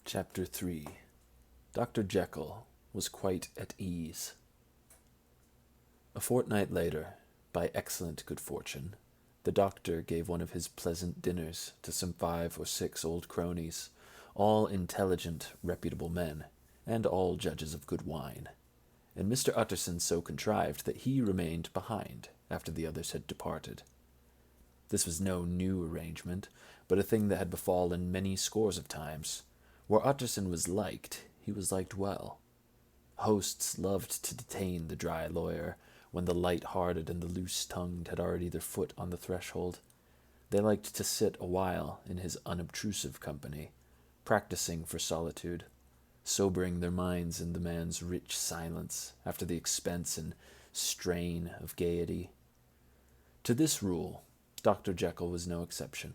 Chapter 3. Dr. Jekyll was quite at ease. A fortnight later, by excellent good fortune, the doctor gave one of his pleasant dinners to some 5 or 6 old cronies, all intelligent, reputable men, and all judges of good wine, and Mr. Utterson so contrived that he remained behind after the others had departed. This was no new arrangement, but a thing that had befallen many scores of times. Where Utterson was liked, he was liked well. Hosts loved to detain the dry lawyer when the light-hearted and the loose-tongued had already their foot on the threshold. They liked to sit a while in his unobtrusive company, practicing for solitude, sobering their minds in the man's rich silence after the expense and strain of gaiety. To this rule, Dr. Jekyll was no exception,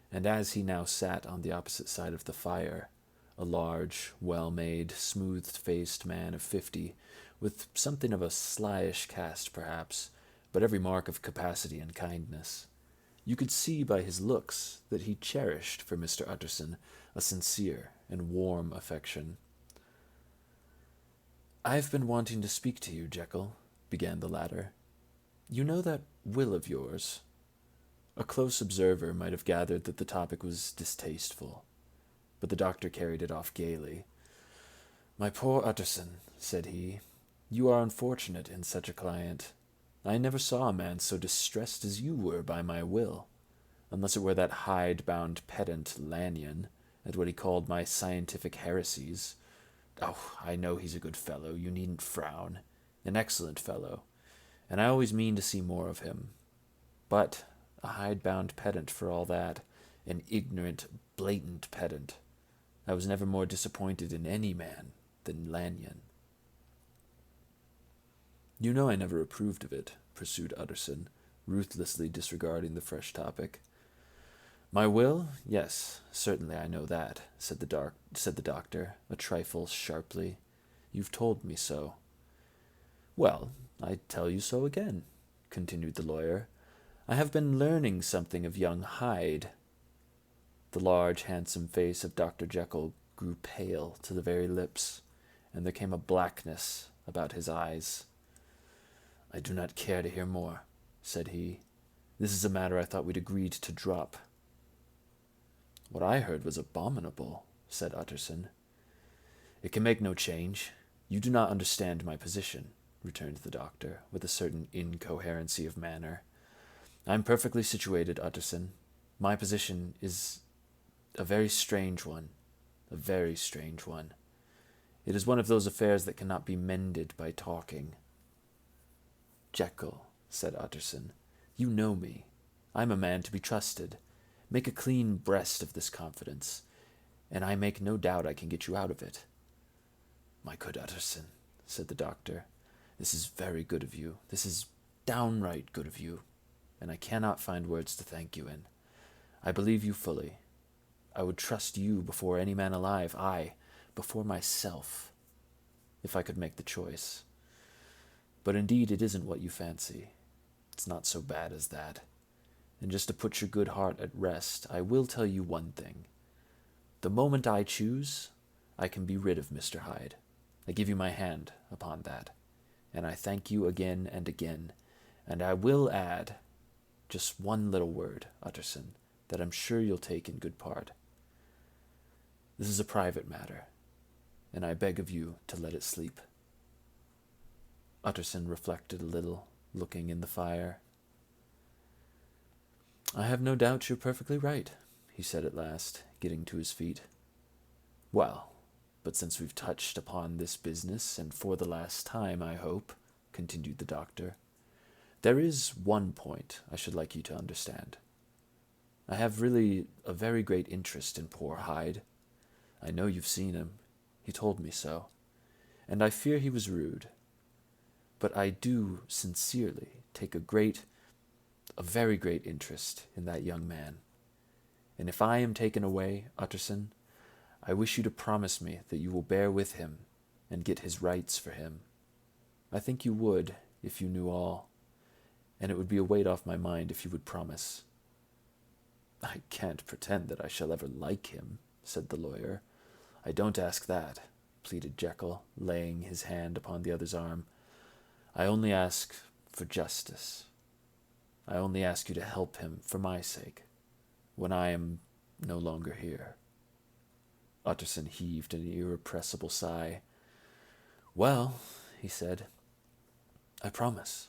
and as he now sat on the opposite side of the fire, a large, well-made, smooth-faced man of 50, with something of a slyish cast perhaps, but every mark of capacity and kindness, you could see by his looks that he cherished for Mr. Utterson a sincere and warm affection. "I've been wanting to speak to you, Jekyll," began the latter. "You know that will of yours?" A close observer might have gathered that the topic was distasteful, but the doctor carried it off gaily. "My poor Utterson," said he, "you are unfortunate in such a client. I never saw a man so distressed as you were by my will, unless it were that Hyde-bound pedant Lanyon, at what he called my scientific heresies. Oh, I know he's a good fellow, you needn't frown, an excellent fellow, and I always mean to see more of him. But a hide-bound pedant for all that, an ignorant, blatant pedant. I was never more disappointed in any man than Lanyon." "You know I never approved of it," pursued Utterson, ruthlessly disregarding the fresh topic. "My will? Yes, certainly I know that," said the doctor, a trifle sharply. "You've told me so." "Well, I tell you so again," continued the lawyer. "I have been learning something of young Hyde." The large, handsome face of Dr. Jekyll grew pale to the very lips, and there came a blackness about his eyes. "I do not care to hear more," said he. "This is a matter I thought we'd agreed to drop." "What I heard was abominable," said Utterson. "It can make no change. You do not understand my position," returned the doctor, with a certain incoherency of manner. "I am perfectly situated, Utterson. My position is a very strange one, a very strange one. It is one of those affairs that cannot be mended by talking." "Jekyll," said Utterson, "you know me. I am a man to be trusted. Make a clean breast of this confidence, and I make no doubt I can get you out of it." "My good Utterson," said the doctor, "this is very good of you. This is downright good of you, and I cannot find words to thank you in. I believe you fully. I would trust you before any man alive, aye, before myself, if I could make the choice. But indeed it isn't what you fancy. It's not so bad as that. And just to put your good heart at rest, I will tell you one thing. The moment I choose, I can be rid of Mr. Hyde. I give you my hand upon that, and I thank you again and again, and I will add just one little word, Utterson, that I'm sure you'll take in good part. This is a private matter, and I beg of you to let it sleep." Utterson reflected a little, looking in the fire. "I have no doubt you're perfectly right," he said at last, getting to his feet. "Well, but since we've touched upon this business, and for the last time, I hope," continued the doctor, "there is one point I should like you to understand. I have really a very great interest in poor Hyde. I know you've seen him. He told me so. And I fear he was rude. But I do sincerely take a very great interest in that young man. And if I am taken away, Utterson, I wish you to promise me that you will bear with him and get his rights for him. I think you would, if you knew all, and it would be a weight off my mind if you would promise." "I can't pretend that I shall ever like him," said the lawyer. I don't ask that, pleaded Jekyll, laying his hand upon the other's arm. I only ask for justice. I only ask you to help him for my sake, when I am no longer here. Utterson heaved an irrepressible sigh. Well, he said, I promise.